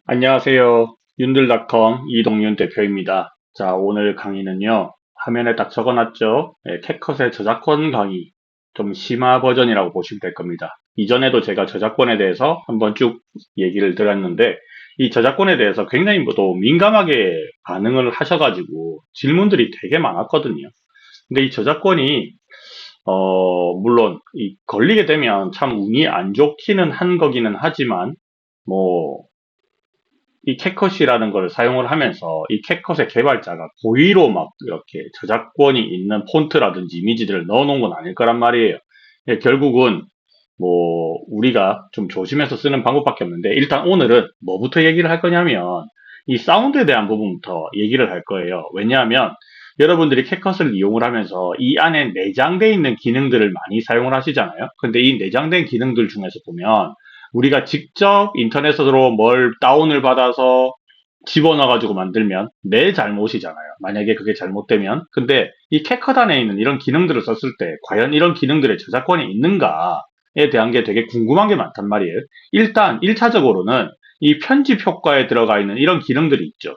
안녕하세요. 윤들닷컴 이동윤 대표입니다. 자, 오늘 강의는요, 화면에 딱 적어놨죠? 캣컷의 저작권 강의. 좀 심화 버전이라고 보시면 될 겁니다. 이전에도 제가 저작권에 대해서 한번 쭉 얘기를 드렸는데, 이 저작권에 대해서 굉장히 또 민감하게 반응을 하셔가지고 질문들이 되게 많았거든요. 근데 이 저작권이, 물론, 걸리게 되면 참 운이 안 좋기는 한 거기는 하지만, 뭐, 이 캣컷이라는 걸 사용을 하면서 이 캣컷의 개발자가 고의로 막 이렇게 저작권이 있는 폰트라든지 이미지들을 넣어놓은 건 아닐 거란 말이에요. 결국은 뭐 우리가 좀 조심해서 쓰는 방법밖에 없는데 일단 오늘은 뭐부터 얘기를 할 거냐면 이 사운드에 대한 부분부터 얘기를 할 거예요. 왜냐하면 여러분들이 캣컷을 이용을 하면서 이 안에 내장되어 있는 기능들을 많이 사용을 하시잖아요. 근데 이 내장된 기능들 중에서 보면 우리가 직접 인터넷으로 뭘 다운을 받아서 집어넣어가지고 만들면 내 잘못이잖아요. 만약에 그게 잘못되면. 근데 이 캣컷 안에 있는 이런 기능들을 썼을 때 과연 이런 기능들의 저작권이 있는가에 대한 게 되게 궁금한 게 많단 말이에요. 일단 1차적으로는 이 편집 효과에 들어가 있는 이런 기능들이 있죠.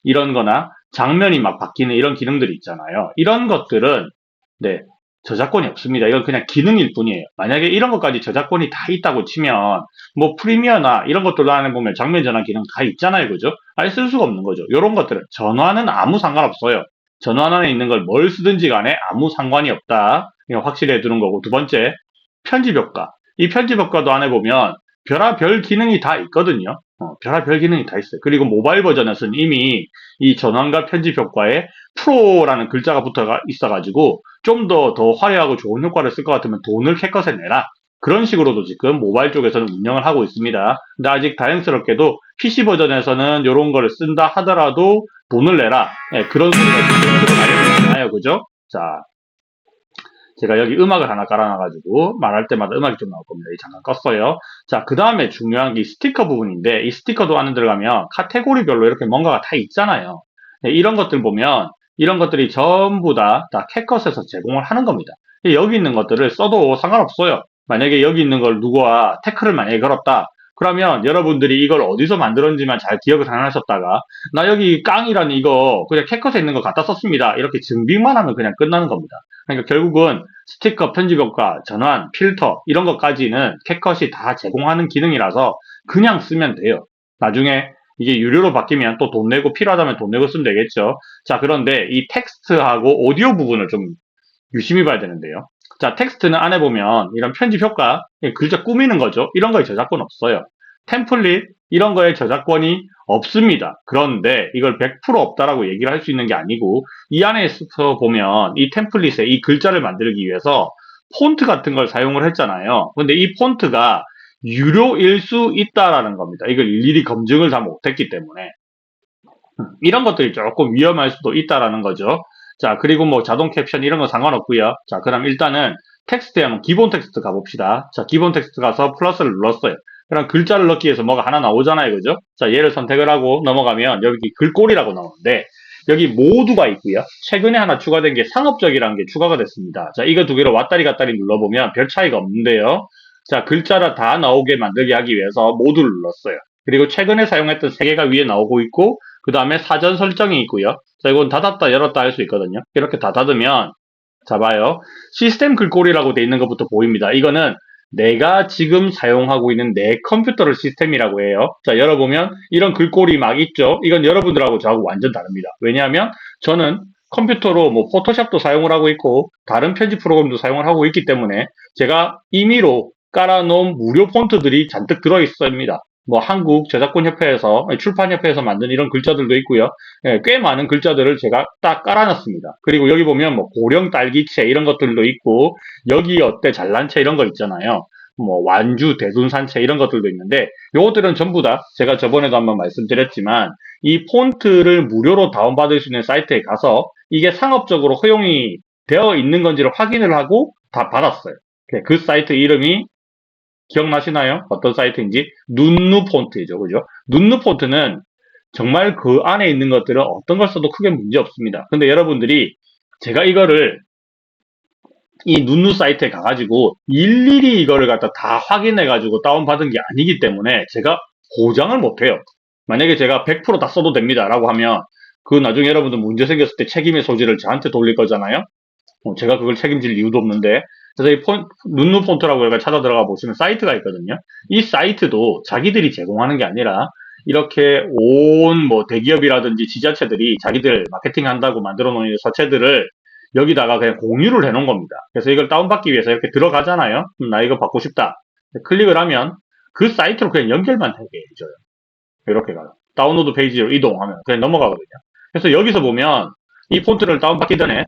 이런 거나 장면이 막 바뀌는 이런 기능들이 있잖아요. 이런 것들은 네, 저작권이 없습니다. 이건 그냥 기능일 뿐이에요. 만약에 이런 것까지 저작권이 다 있다고 치면 뭐 프리미어나 이런 것들도 안에 보면 장면 전환 기능 다 있잖아요. 그죠? 아예 쓸 수가 없는 거죠. 이런 것들은 전환은 아무 상관없어요. 전환 안에 있는 걸 뭘 쓰든지 간에 아무 상관이 없다. 이거 확실히 해두는 거고. 두 번째, 편집 효과. 이 편집 효과도 안에 보면 별하별 기능이 다 있거든요. 별하별 기능이 다 있어요. 그리고 모바일 버전에서는 이미 이 전환과 편집 효과에 프로라는 글자가 붙어 있어가지고 좀 더 화려하고 좋은 효과를 쓸 것 같으면 돈을 캣컷에 내라. 그런 식으로도 지금 모바일 쪽에서는 운영을 하고 있습니다. 근데 아직 다행스럽게도 PC 버전에서는 이런 거를 쓴다 하더라도 돈을 내라. 그런 소리가 지금 들어가지 않아요. 그죠? 자, 제가 여기 음악을 하나 깔아놔가지고 말할 때마다 음악이 좀 나올 겁니다. 잠깐 껐어요. 자, 그 다음에 중요한 게 이 스티커 부분인데 이 스티커도 안에 들어가면 카테고리별로 이렇게 뭔가가 다 있잖아요. 이런 것들 보면 이런 것들이 전부 다 캣컷에서 제공을 하는 겁니다. 여기 있는 것들을 써도 상관없어요. 만약에 여기 있는 걸 누구와 태클을 만약에 걸었다. 그러면 여러분들이 이걸 어디서 만들었는지만 잘 기억을 안 하셨다가 나 여기 깡이라는 이거 그냥 캣컷에 있는 거 갖다 썼습니다. 이렇게 증빙만 하면 그냥 끝나는 겁니다. 그러니까 결국은 스티커 편집 효과, 전환, 필터 이런 것까지는 캣컷이 다 제공하는 기능이라서 그냥 쓰면 돼요. 나중에 이게 유료로 바뀌면 또 돈 내고 필요하다면 돈 내고 쓰면 되겠죠. 자, 그런데 이 텍스트하고 오디오 부분을 좀 유심히 봐야 되는데요. 자, 텍스트는 안에 보면 이런 편집 효과, 글자 꾸미는 거죠. 이런 거에 저작권 없어요. 템플릿, 이런 거에 저작권이 없습니다. 그런데 이걸 100% 없다라고 얘기를 할 수 있는 게 아니고 이 안에서 보면 이 템플릿에 이 글자를 만들기 위해서 폰트 같은 걸 사용을 했잖아요. 근데 이 폰트가 유료일 수 있다라는 겁니다. 이걸 일일이 검증을 다 못했기 때문에. 이런 것들이 조금 위험할 수도 있다라는 거죠. 자, 그리고 뭐 자동 캡션 이런 건 상관없고요. 자, 그럼 일단은 텍스트에 한번 기본 텍스트 가봅시다. 자, 기본 텍스트 가서 플러스를 눌렀어요. 그럼 글자를 넣기 위해서 뭐가 하나 나오잖아요. 그죠? 자, 얘를 선택을 하고 넘어가면 여기 글꼴이라고 나오는데 여기 모두가 있고요. 최근에 하나 추가된 게 상업적이라는 게 추가가 됐습니다. 자, 이거 두 개로 왔다리 갔다리 눌러보면 별 차이가 없는데요. 자, 글자를 다 나오게 만들게 하기 위해서 모두를 눌렀어요. 그리고 최근에 사용했던 세 개가 위에 나오고 있고 그 다음에 사전 설정이 있고요. 자, 이건 닫았다 열었다 할 수 있거든요. 이렇게 다 닫으면 잡아요. 시스템 글꼴이라고 돼 있는 것부터 보입니다. 이거는 내가 지금 사용하고 있는 내 컴퓨터를 시스템이라고 해요. 자, 열어보면 이런 글꼴이 막 있죠. 이건 여러분들하고 저하고 완전 다릅니다. 왜냐하면 저는 컴퓨터로 뭐 포토샵도 사용을 하고 있고 다른 편집 프로그램도 사용을 하고 있기 때문에 제가 임의로 깔아놓은 무료 폰트들이 잔뜩 들어있습니다. 뭐 한국 저작권협회에서 출판협회에서 만든 이런 글자들도 있고요. 꽤 많은 글자들을 제가 딱 깔아놨습니다. 그리고 여기 보면 뭐 고령 딸기채 이런 것들도 있고 여기 어때 잘난 채 이런 거 있잖아요. 뭐 완주 대둔산채 이런 것들도 있는데 요것들은 전부 다 제가 저번에도 한번 말씀드렸지만 이 폰트를 무료로 다운받을 수 있는 사이트에 가서 이게 상업적으로 허용이 되어 있는 건지를 확인을 하고 다 받았어요. 그 사이트 이름이 기억나시나요? 어떤 사이트인지? 눈누 폰트죠. 그죠? 눈누 폰트는 정말 그 안에 있는 것들은 어떤 걸 써도 크게 문제 없습니다. 근데 여러분들이 제가 이거를 이 눈누 사이트에 가가지고 일일이 이거를 갖다 다 확인해가지고 다운받은 게 아니기 때문에 제가 보장을 못해요. 만약에 제가 100%다 써도 됩니다 라고 하면 그 나중에 여러분들 문제 생겼을 때 책임의 소지를 저한테 돌릴 거잖아요. 제가 그걸 책임질 이유도 없는데. 그래서 이 눈누 폰트라고 여기 찾아 들어가 보시면 사이트가 있거든요. 이 사이트도 자기들이 제공하는 게 아니라 이렇게 온 뭐 대기업이라든지 지자체들이 자기들 마케팅 한다고 만들어 놓은 서체들을 여기다가 그냥 공유를 해 놓은 겁니다. 그래서 이걸 다운받기 위해서 이렇게 들어가잖아요. 나 이거 받고 싶다. 클릭을 하면 그 사이트로 그냥 연결만 하게 해줘요. 이렇게 가요. 다운로드 페이지로 이동하면 그냥 넘어가거든요. 그래서 여기서 보면 이 폰트를 다운받기 전에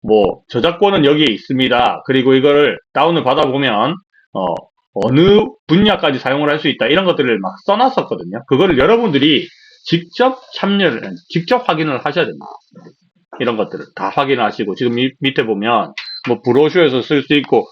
뭐 저작권은 여기에 있습니다. 그리고 이거를 다운을 받아보면 어느 분야까지 사용을 할 수 있다. 이런 것들을 막 써놨었거든요. 그거를 여러분들이 직접 확인을 하셔야 됩니다. 이런 것들을 다 확인을 하시고 지금 밑에 보면 뭐 브로셔에서 쓸 수 있고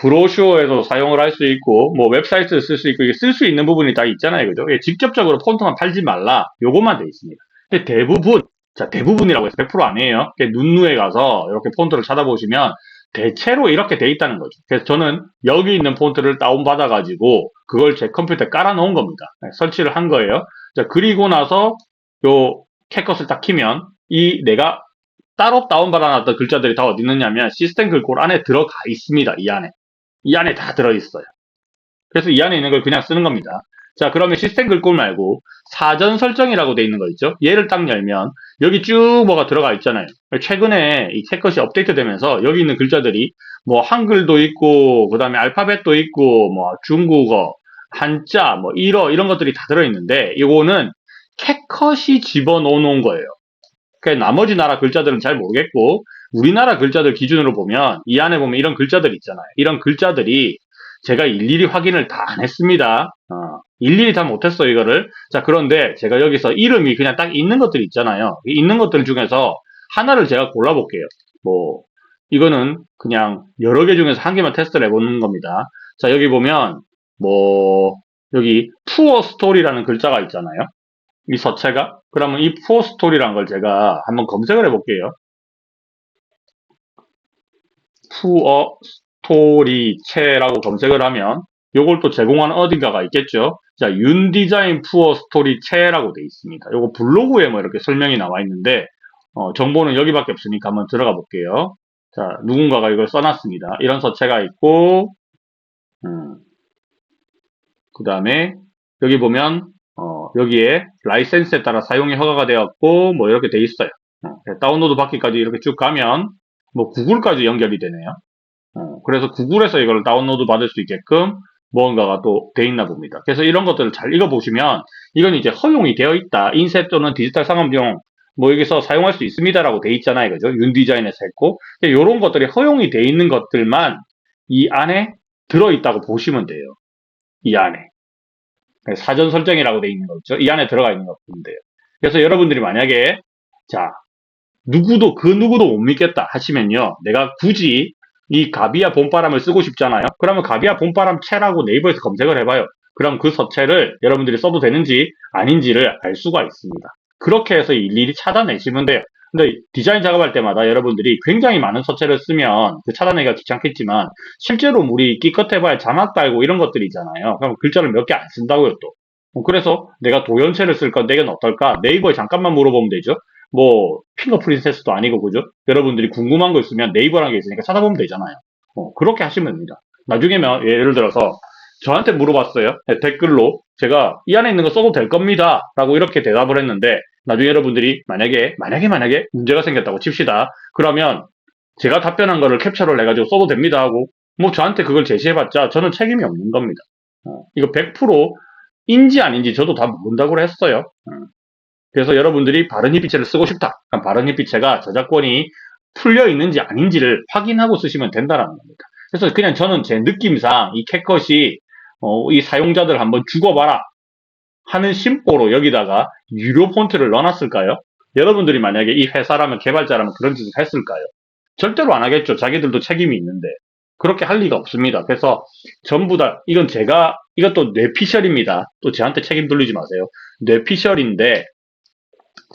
브로셔에서 사용을 할 수 있고 뭐 웹사이트에 쓸 수 있고 이게 쓸 수 있는 부분이 다 있잖아요. 그죠? 직접적으로 폰트만 팔지 말라. 요것만 돼 있습니다. 근데 대부분이라고 해서 100% 아니에요. 눈누에 가서 이렇게 폰트를 찾아보시면 대체로 이렇게 돼 있다는 거죠. 그래서 저는 여기 있는 폰트를 다운받아 가지고 그걸 제 컴퓨터에 깔아 놓은 겁니다. 설치를 한 거예요. 자, 그리고 나서 요 캣컷을 딱 키면 이 내가 따로 다운받아 놨던 글자들이 다 어디 있느냐면 시스템 글꼴 안에 들어가 있습니다. 이 안에 다 들어있어요. 그래서 이 안에 있는 걸 그냥 쓰는 겁니다. 자, 그러면 시스템 글꼴 말고 사전 설정이라고 돼 있는 거 있죠? 얘를 딱 열면 여기 쭉 뭐가 들어가 있잖아요. 최근에 이 캣컷이 업데이트 되면서 여기 있는 글자들이 뭐 한글도 있고 그다음에 알파벳도 있고 뭐 중국어, 한자, 뭐 일어 이런 것들이 다 들어있는데 이거는 캣컷이 집어넣어 놓은 거예요. 나머지 나라 글자들은 잘 모르겠고 우리나라 글자들 기준으로 보면 이 안에 보면 이런 글자들 있잖아요. 이런 글자들이 제가 일일이 확인을 다 안 했습니다. 일일이 다 못했어요, 이거를. 자, 그런데 제가 여기서 이름이 그냥 딱 있는 것들 있잖아요. 있는 것들 중에서 하나를 제가 골라볼게요. 뭐, 이거는 그냥 여러 개 중에서 한 개만 테스트를 해보는 겁니다. 자, 여기 보면, 뭐, 여기 푸어 스토리라는 글자가 있잖아요. 이 서체가? 그러면 이 푸어 스토리라는 걸 제가 한번 검색을 해볼게요. 푸어 스토리체라고 검색을 하면 요걸 또 제공하는 어딘가가 있겠죠. 자, 윤디자인 푸어 스토리체라고 돼 있습니다. 요거 블로그에 뭐 이렇게 설명이 나와 있는데 정보는 여기밖에 없으니까 한번 들어가 볼게요. 자, 누군가가 이걸 써놨습니다. 이런 서체가 있고 그 다음에 여기 보면 여기에 라이센스에 따라 사용이 허가가 되었고 뭐 이렇게 돼 있어요. 다운로드 받기까지 이렇게 쭉 가면 뭐 구글까지 연결이 되네요. 그래서 구글에서 이걸 다운로드 받을 수 있게끔 뭔가가 또 돼 있나 봅니다. 그래서 이런 것들을 잘 읽어보시면 이건 이제 허용이 되어 있다. 인쇄 또는 디지털 상업용 뭐 여기서 사용할 수 있습니다라고 돼 있잖아요. 그죠? 윤디자인에서 했고 이런 것들이 허용이 돼 있는 것들만 이 안에 들어있다고 보시면 돼요. 이 안에. 사전 설정이라고 돼 있는 거 있죠? 이 안에 들어가 있는 거 보면 돼요. 그래서 여러분들이 만약에 자 그 누구도 못 믿겠다 하시면요. 내가 굳이 이 가비아 봄바람을 쓰고 싶잖아요. 그러면 가비아 봄바람 채라고 네이버에서 검색을 해봐요. 그럼 그 서체를 여러분들이 써도 되는지 아닌지를 알 수가 있습니다. 그렇게 해서 일일이 찾아내시면 돼요. 근데 디자인 작업할 때마다 여러분들이 굉장히 많은 서체를 쓰면 그 찾아내기가 귀찮겠지만 실제로 우리 기껏해봐야 자막 달고 이런 것들이 있잖아요. 그럼 글자를 몇 개 안 쓴다고요 또. 그래서 내가 도연체를 쓸 건데 이건 어떨까? 네이버에 잠깐만 물어보면 되죠. 뭐 핑거 프린세스도 아니고 그죠? 여러분들이 궁금한 거 있으면 네이버라는 게 있으니까 찾아보면 되잖아요. 그렇게 하시면 됩니다. 나중에면 예를 들어서 저한테 물어봤어요. 댓글로 제가 이 안에 있는 거 써도 될 겁니다. 라고 이렇게 대답을 했는데 나중에 여러분들이 만약에 문제가 생겼다고 칩시다. 그러면 제가 답변한 거를 캡처를 해가지고 써도 됩니다 하고 뭐 저한테 그걸 제시해봤자 저는 책임이 없는 겁니다. 이거 100%인지 아닌지 저도 다 모른다고 했어요. 그래서 여러분들이 바른 잎비체를 쓰고 싶다. 그럼 바른 잎비체가 저작권이 풀려 있는지 아닌지를 확인하고 쓰시면 된다는 겁니다. 그래서 그냥 저는 제 느낌상 이 캣컷이 이 사용자들 한번 죽어봐라 하는 심보로 여기다가 유료 폰트를 넣어놨을까요? 여러분들이 만약에 이 회사라면 개발자라면 그런 짓을 했을까요? 절대로 안 하겠죠. 자기들도 책임이 있는데. 그렇게 할 리가 없습니다. 그래서 전부 다 이것도 뇌피셜입니다. 또 저한테 책임 돌리지 마세요. 뇌피셜인데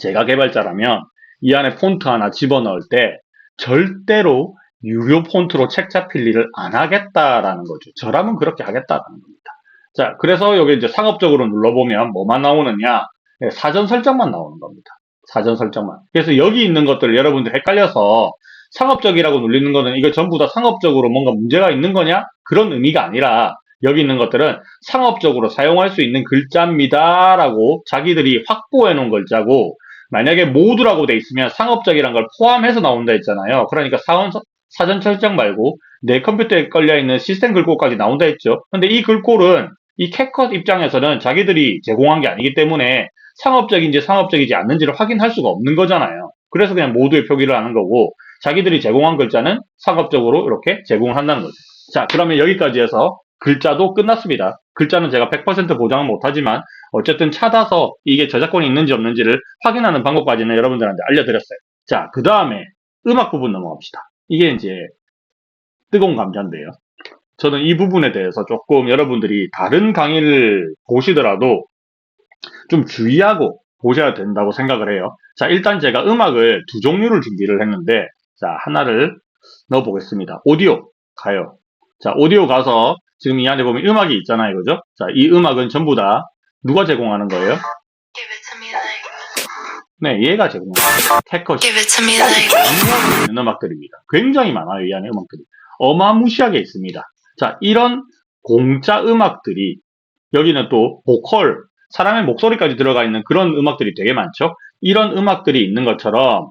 제가 개발자라면 이 안에 폰트 하나 집어넣을 때 절대로 유료 폰트로 책 잡힐 일을 안 하겠다라는 거죠. 저라면 그렇게 하겠다라는 겁니다. 자, 그래서 여기 이제 상업적으로 눌러보면 뭐만 나오느냐? 네, 사전 설정만 나오는 겁니다. 사전 설정만. 그래서 여기 있는 것들을 여러분들 헷갈려서 상업적이라고 눌리는 거는 이거 전부 다 상업적으로 뭔가 문제가 있는 거냐? 그런 의미가 아니라 여기 있는 것들은 상업적으로 사용할 수 있는 글자입니다라고 자기들이 확보해 놓은 글자고 만약에 모두라고 돼 있으면 상업적이란 걸 포함해서 나온다 했잖아요. 그러니까 사전 설정 말고 내 컴퓨터에 걸려있는 시스템 글꼴까지 나온다 했죠. 근데 이 글꼴은 이 캣컷 입장에서는 자기들이 제공한 게 아니기 때문에 상업적인지 상업적이지 않는지를 확인할 수가 없는 거잖아요. 그래서 그냥 모두의 표기를 하는 거고 자기들이 제공한 글자는 상업적으로 이렇게 제공을 한다는 거죠. 자, 그러면 여기까지 해서 글자도 끝났습니다. 글자는 제가 100% 보장은 못하지만 어쨌든 찾아서 이게 저작권이 있는지 없는지를 확인하는 방법까지는 여러분들한테 알려드렸어요. 자, 그 다음에 음악 부분 넘어갑시다. 이게 이제 뜨거운 감자인데요. 저는 이 부분에 대해서 조금 여러분들이 다른 강의를 보시더라도 좀 주의하고 보셔야 된다고 생각을 해요. 자, 일단 제가 음악을 두 종류를 준비를 했는데, 자, 하나를 넣어보겠습니다. 오디오 가요. 자, 오디오 가서 지금 이 안에 보면 음악이 있잖아요. 그죠? 자, 이 음악은 전부 다 누가 제공하는 거예요? 네, 얘가 제공하는 거예요. 캣컷이 있는 음악들입니다. 굉장히 많아요. 이 안에 음악들이. 어마무시하게 있습니다. 자, 이런 공짜 음악들이 여기는 또 보컬, 사람의 목소리까지 들어가 있는 그런 음악들이 되게 많죠. 이런 음악들이 있는 것처럼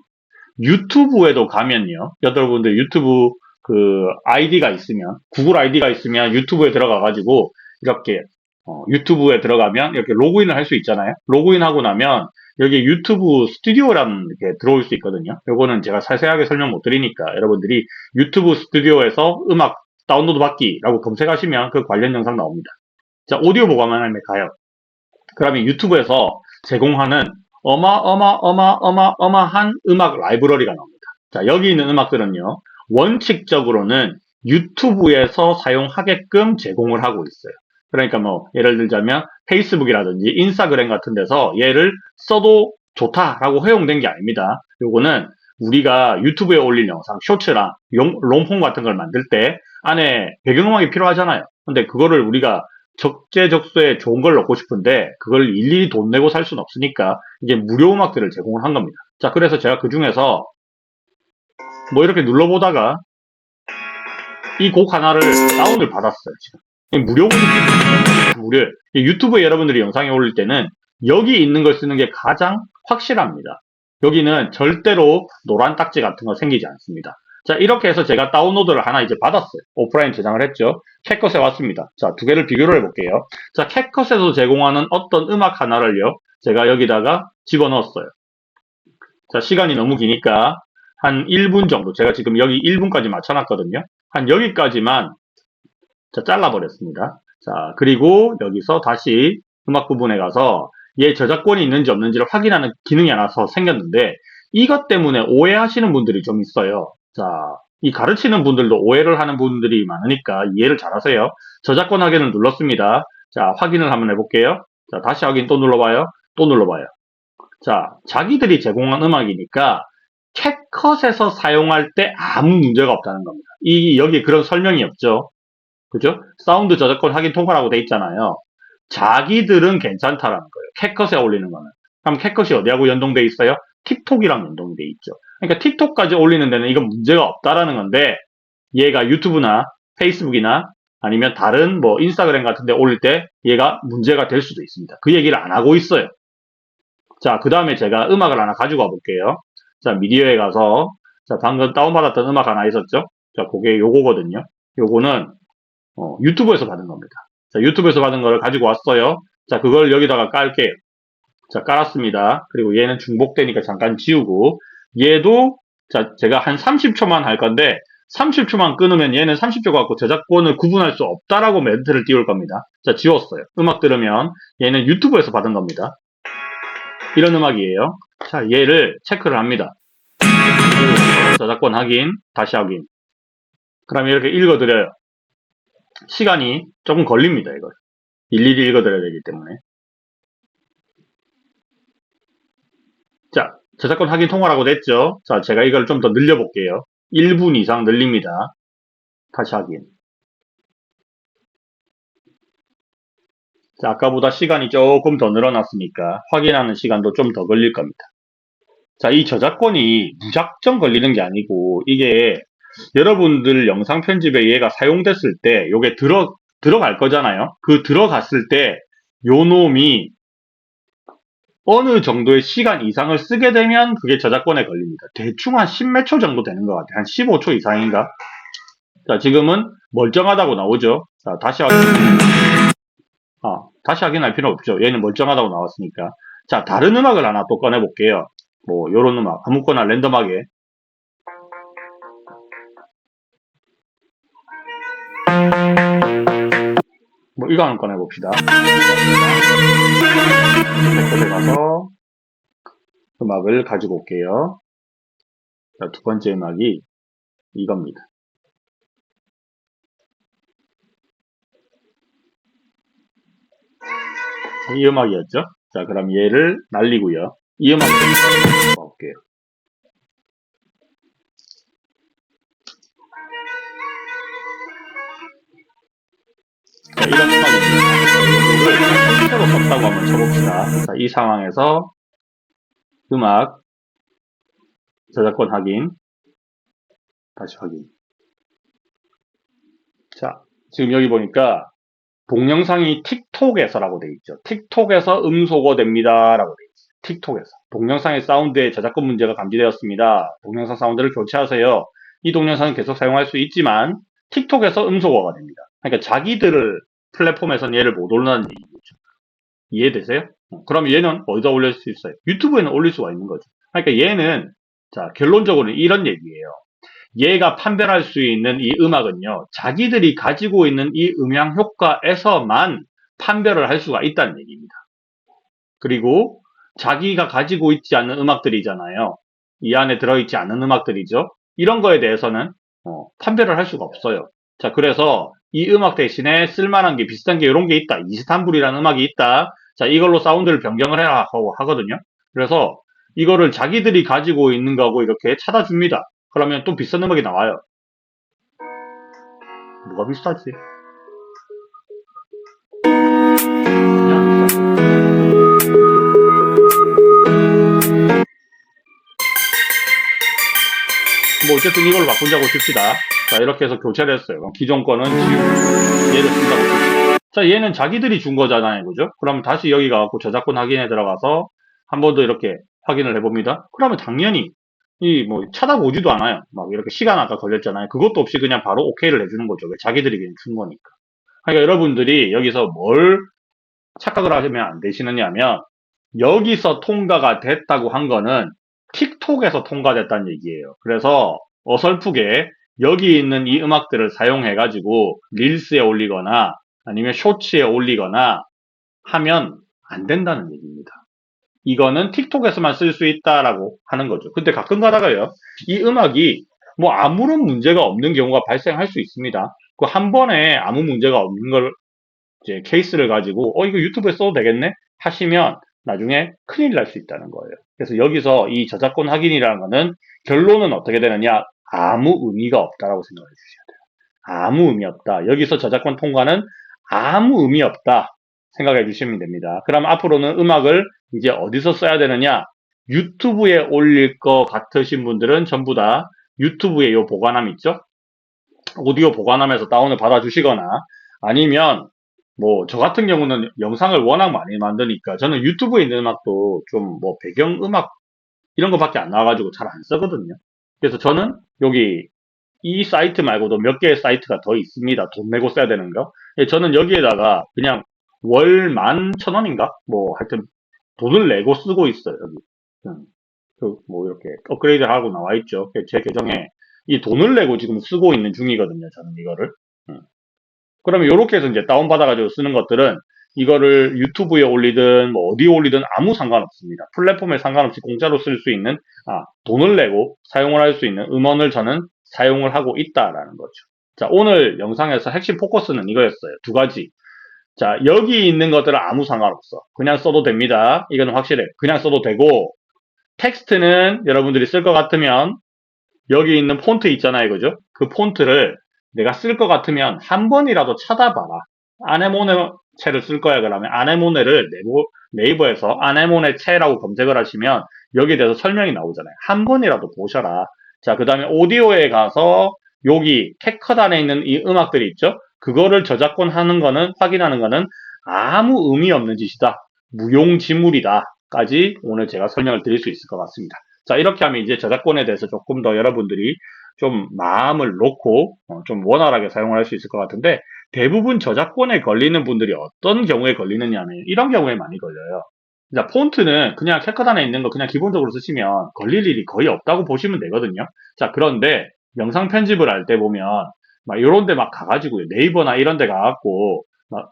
유튜브에도 가면요. 여러분들 유튜브 그 아이디가 있으면, 구글 아이디가 있으면 유튜브에 들어가 가지고 이렇게 유튜브에 들어가면 이렇게 로그인을 할 수 있잖아요. 로그인하고 나면 여기 유튜브 스튜디오라는 게 들어올 수 있거든요. 요거는 제가 자세하게 설명 못 드리니까 여러분들이 유튜브 스튜디오에서 음악 다운로드 받기라고 검색하시면 그 관련 영상 나옵니다. 자, 오디오 보관함에 가요. 그러면 유튜브에서 제공하는 어마어마한 음악 라이브러리가 나옵니다. 자, 여기 있는 음악들은요, 원칙적으로는 유튜브에서 사용하게끔 제공을 하고 있어요. 그러니까 뭐, 예를 들자면, 페이스북이라든지 인스타그램 같은 데서 얘를 써도 좋다라고 허용된 게 아닙니다. 요거는 우리가 유튜브에 올린 영상, 쇼츠랑 롱폼 같은 걸 만들 때 안에 배경음악이 필요하잖아요. 근데 그거를 우리가 적재적소에 좋은 걸 넣고 싶은데 그걸 일일이 돈 내고 살 수는 없으니까 이제 무료 음악들을 제공을 한 겁니다. 자, 그래서 제가 그 중에서 뭐 이렇게 눌러보다가 이 곡 하나를 다운을 받았어요. 지금 무료거든요. 무료. 유튜브에 여러분들이 영상에 올릴 때는 여기 있는 걸 쓰는 게 가장 확실합니다. 여기는 절대로 노란 딱지 같은 거 생기지 않습니다. 자, 이렇게 해서 제가 다운로드를 하나 이제 받았어요. 오프라인 저장을 했죠. 캣컷에 왔습니다. 자, 두 개를 비교를 해볼게요. 자, 캣컷에서 제공하는 어떤 음악 하나를요, 제가 여기다가 집어넣었어요. 자, 시간이 너무 기니까 한 1분 정도, 제가 지금 여기 1분까지 맞춰놨거든요. 한 여기까지만 자, 잘라버렸습니다. 자, 그리고 여기서 다시 음악 부분에 가서 얘 저작권이 있는지 없는지를 확인하는 기능이 하나 더 생겼는데 이것 때문에 오해하시는 분들이 좀 있어요. 자, 이 가르치는 분들도 오해를 하는 분들이 많으니까 이해를 잘 하세요. 저작권 확인을 눌렀습니다. 자, 확인을 한번 해볼게요. 자, 다시 확인 또 눌러봐요. 또 눌러봐요. 자, 자기들이 제공한 음악이니까 캣컷에서 사용할 때 아무 문제가 없다는 겁니다. 여기 그런 설명이 없죠. 그죠? 사운드 저작권 확인 통과라고 돼 있잖아요. 자기들은 괜찮다라는 거예요. 캣컷에 올리는 거는. 그럼 캣컷이 어디하고 연동돼 있어요? 틱톡이랑 연동돼 있죠. 그러니까 틱톡까지 올리는 데는 이건 문제가 없다라는 건데 얘가 유튜브나 페이스북이나 아니면 다른 뭐 인스타그램 같은 데 올릴 때 얘가 문제가 될 수도 있습니다. 그 얘기를 안 하고 있어요. 자, 그 다음에 제가 음악을 하나 가지고 와볼게요. 자, 미디어에 가서 자, 방금 다운받았던 음악 하나 있었죠? 자, 그게 요거거든요. 요거는 유튜브에서 받은 겁니다. 자, 유튜브에서 받은 거를 가지고 왔어요. 자, 그걸 여기다가 깔게요. 자, 깔았습니다. 그리고 얘는 중복되니까 잠깐 지우고, 얘도, 자, 제가 한 30초만 할 건데, 30초만 끊으면 얘는 30초 갖고 저작권을 구분할 수 없다라고 멘트를 띄울 겁니다. 자, 지웠어요. 음악 들으면 얘는 유튜브에서 받은 겁니다. 이런 음악이에요. 자, 얘를 체크를 합니다. 저작권 확인, 다시 확인. 그럼 이렇게 읽어드려요. 시간이 조금 걸립니다, 이걸. 일일이 읽어드려야 되기 때문에. 자, 저작권 확인 통과라고 됐죠? 자, 제가 이걸 좀 더 늘려볼게요. 1분 이상 늘립니다. 다시 확인. 자, 아까보다 시간이 조금 더 늘어났으니까 확인하는 시간도 좀 더 걸릴 겁니다. 자, 이 저작권이 무작정 걸리는 게 아니고 이게 여러분들 영상 편집에 얘가 사용됐을 때 요게 들어갈 거잖아요. 그 들어갔을 때 요 놈이 어느 정도의 시간 이상을 쓰게 되면 그게 저작권에 걸립니다. 대충 한 10몇 초 정도 되는 것 같아요. 한 15초 이상인가? 자, 지금은 멀쩡하다고 나오죠. 자, 다시 확인할 필요 없죠. 얘는 멀쩡하다고 나왔으니까. 자, 다른 음악을 하나 또 꺼내볼게요. 뭐, 요런 음악. 아무거나 랜덤하게. 뭐, 이거 한번 꺼내봅시다. 레코드에 가서 음악을 가지고 올게요. 자, 두 번째 음악이 이겁니다. 이 음악이었죠? 자, 그럼 얘를 날리고요. 이 음악을 볼게요. 자, 이런 음악입니다. 이거를 실제로 썼다고 한번 쳐봅시다. 자, 이 상황에서 음악 저작권 확인, 다시 확인. 자, 지금 여기 보니까 동영상이 틱톡에서라고 되어 있죠. 틱톡에서 음소거됩니다. 라고 되어 있어요. 틱톡에서. 동영상의 사운드에 저작권 문제가 감지되었습니다. 동영상 사운드를 교체하세요. 이 동영상은 계속 사용할 수 있지만 틱톡에서 음소거가 됩니다. 그러니까 자기들을 플랫폼에서는 얘를 못 올라는 얘기죠. 이해되세요? 그럼 얘는 어디다 올릴 수 있어요? 유튜브에는 올릴 수가 있는 거죠. 그러니까 얘는 자 결론적으로는 이런 얘기예요. 얘가 판별할 수 있는 이 음악은요, 자기들이 가지고 있는 이 음향 효과에서만 판별을 할 수가 있다는 얘기입니다. 그리고 자기가 가지고 있지 않는 음악들이잖아요. 이 안에 들어있지 않은 음악들이죠. 이런 거에 대해서는 판별을 할 수가 없어요. 자, 그래서 이 음악 대신에 쓸만한 게 비슷한 게 이런 게 있다. 이스탄불이라는 음악이 있다. 자, 이걸로 사운드를 변경을 해라 하고 하거든요. 그래서 이거를 자기들이 가지고 있는 거하고 이렇게 찾아줍니다. 그러면 또 비싼 음악이 나와요. 뭐가 비싸지? 그냥 비싸지. 뭐 어쨌든 이걸로 바꾼다고 칩시다. 자, 이렇게 해서 교체를 했어요. 그럼 기존 거는 지우고 얘를 쓴다고 칩시다. 자, 얘는 자기들이 준 거잖아요. 그죠? 그러면 다시 여기 가갖고 저작권 확인에 들어가서 한 번 더 이렇게 확인을 해봅니다. 그러면 당연히 이 뭐 찾아보지도 않아요. 막 이렇게 시간 아까 걸렸잖아요. 그것도 없이 그냥 바로 오케이를 해주는 거죠. 왜? 자기들이 그냥 준 거니까. 그러니까 여러분들이 여기서 뭘 착각을 하시면 안 되시느냐면 여기서 통과가 됐다고 한 거는 틱톡에서 통과됐다는 얘기예요. 그래서 어설프게 여기 있는 이 음악들을 사용해 가지고 릴스에 올리거나 아니면 쇼츠에 올리거나 하면 안 된다는 얘기입니다. 이거는 틱톡에서만 쓸 수 있다라고 하는 거죠. 근데 가끔 가다가요, 이 음악이 뭐 아무런 문제가 없는 경우가 발생할 수 있습니다. 그 한 번에 아무 문제가 없는 걸 이제 케이스를 가지고 이거 유튜브에 써도 되겠네 하시면 나중에 큰일 날 수 있다는 거예요. 그래서 여기서 이 저작권 확인이라는 거는 결론은 어떻게 되느냐? 아무 의미가 없다라고 생각해 주셔야 돼요. 아무 의미 없다. 여기서 저작권 통과는 아무 의미 없다 생각해 주시면 됩니다. 그럼 앞으로는 음악을 이제 어디서 써야 되느냐? 유튜브에 올릴 것 같으신 분들은 전부 다 유튜브에 이 보관함 있죠? 오디오 보관함에서 다운을 받아 주시거나 아니면 뭐 저 같은 경우는 영상을 워낙 많이 만드니까 저는 유튜브에 있는 음악도 좀 뭐 배경음악 이런 거밖에 안 나와가지고 잘 안 쓰거든요. 그래서 저는 여기 이 사이트 말고도 몇 개의 사이트가 더 있습니다. 돈 내고 써야 되는 거. 저는 여기에다가 그냥 월 11,000원인가? 뭐 하여튼 돈을 내고 쓰고 있어요. 여기. 뭐 이렇게 업그레이드 하고 나와 있죠. 제 계정에 이 돈을 내고 지금 쓰고 있는 중이거든요. 저는 이거를. 그러면 이렇게 해서 이제 다운받아가지고 쓰는 것들은 이거를 유튜브에 올리든 뭐 어디에 올리든 아무 상관없습니다. 플랫폼에 상관없이 공짜로 쓸 수 있는 돈을 내고 사용을 할 수 있는 음원을 저는 사용을 하고 있다라는 거죠. 자, 오늘 영상에서 핵심 포커스는 이거였어요. 두 가지. 자, 여기 있는 것들은 아무 상관없어. 그냥 써도 됩니다. 이거는 확실해. 그냥 써도 되고 텍스트는 여러분들이 쓸 것 같으면 여기 있는 폰트 있잖아요. 그죠? 그 폰트를 내가 쓸 것 같으면 한 번이라도 찾아봐라. 아네모네체를 쓸 거야. 그러면 아네모네를 네이버에서 아네모네체라고 검색을 하시면 여기에 대해서 설명이 나오잖아요. 한 번이라도 보셔라. 자, 그 다음에 오디오에 가서 여기 캡컷 안에 있는 이 음악들이 있죠? 그거를 저작권 하는 거는, 확인하는 거는 아무 의미 없는 짓이다. 무용지물이다. 까지 오늘 제가 설명을 드릴 수 있을 것 같습니다. 자, 이렇게 하면 이제 저작권에 대해서 조금 더 여러분들이 좀 마음을 놓고 좀 원활하게 사용을 할 수 있을 것 같은데, 대부분 저작권에 걸리는 분들이 어떤 경우에 걸리느냐 하면 이런 경우에 많이 걸려요. 자, 폰트는 그냥 캡컷 안에 있는 거 그냥 기본적으로 쓰시면 걸릴 일이 거의 없다고 보시면 되거든요. 자, 그런데 영상 편집을 할 때 보면 막 이런 데 막 가가지고 네이버나 이런 데 가갖고 막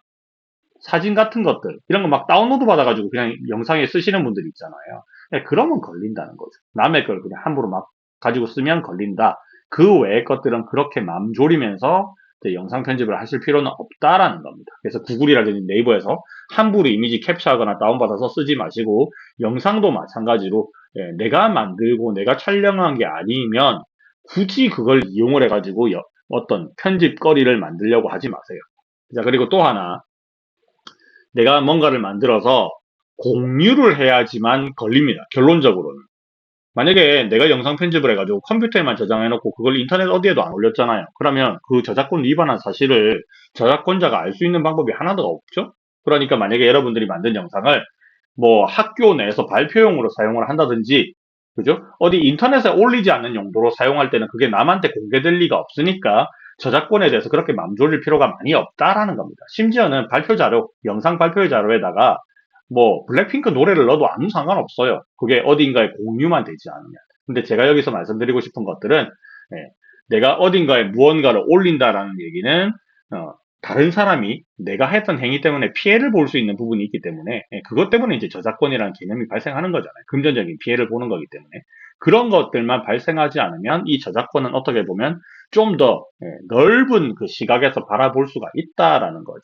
사진 같은 것들 이런 거 막 다운로드 받아가지고 그냥 영상에 쓰시는 분들이 있잖아요. 네, 그러면 걸린다는 거죠. 남의 걸 그냥 함부로 막 가지고 쓰면 걸린다. 그 외의 것들은 그렇게 맘 졸이면서 영상 편집을 하실 필요는 없다라는 겁니다. 그래서 구글이라든지 네이버에서 함부로 이미지 캡처하거나 다운받아서 쓰지 마시고, 영상도 마찬가지로 내가 만들고 내가 촬영한 게 아니면 굳이 그걸 이용을 해가지고 어떤 편집거리를 만들려고 하지 마세요. 자, 그리고 또 하나, 내가 뭔가를 만들어서 공유를 해야지만 걸립니다. 결론적으로는. 만약에 내가 영상 편집을 해가지고 컴퓨터에만 저장해놓고 그걸 인터넷 어디에도 안 올렸잖아요. 그러면 그 저작권 위반한 사실을 저작권자가 알 수 있는 방법이 하나도 없죠? 그러니까 만약에 여러분들이 만든 영상을 뭐 학교 내에서 발표용으로 사용을 한다든지, 그죠? 어디 인터넷에 올리지 않는 용도로 사용할 때는 그게 남한테 공개될 리가 없으니까 저작권에 대해서 그렇게 맘졸일 필요가 많이 없다라는 겁니다. 심지어는 발표 자료, 영상 발표 자료에다가 뭐 블랙핑크 노래를 넣어도 아무 상관없어요. 그게 어딘가에 공유만 되지 않으면. 근데 제가 여기서 말씀드리고 싶은 것들은 내가 어딘가에 무언가를 올린다라는 얘기는 다른 사람이 내가 했던 행위 때문에 피해를 볼 수 있는 부분이 있기 때문에 그것 때문에 이제 저작권이라는 개념이 발생하는 거잖아요. 금전적인 피해를 보는 거기 때문에 그런 것들만 발생하지 않으면 이 저작권은 어떻게 보면 좀 더 넓은 그 시각에서 바라볼 수가 있다라는 거죠.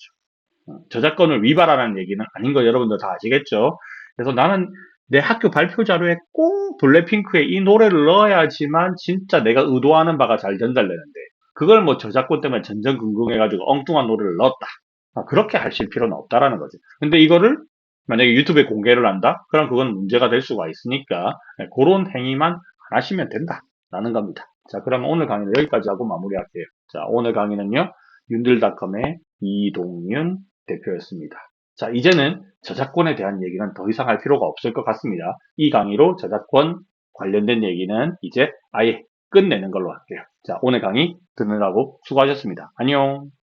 저작권을 위반하라는 얘기는 아닌 거 여러분들 다 아시겠죠? 그래서 나는 내 학교 발표 자료에 꼭 블랙핑크의 이 노래를 넣어야지만 진짜 내가 의도하는 바가 잘 전달되는데, 그걸 뭐 저작권 때문에 전전긍긍해가지고 엉뚱한 노래를 넣었다. 그렇게 하실 필요는 없다라는 거지. 근데 이거를 만약에 유튜브에 공개를 한다? 그럼 그건 문제가 될 수가 있으니까 그런 행위만 안 하시면 된다라는 겁니다. 자, 그러면 오늘 강의는 여기까지 하고 마무리할게요. 자, 오늘 강의는요, 윤들닷컴의 이동윤 대표였습니다. 자, 이제는 저작권에 대한 얘기는 더 이상 할 필요가 없을 것 같습니다. 이 강의로 저작권 관련된 얘기는 이제 아예 끝내는 걸로 할게요. 자, 오늘 강의 듣느라고 수고하셨습니다. 안녕.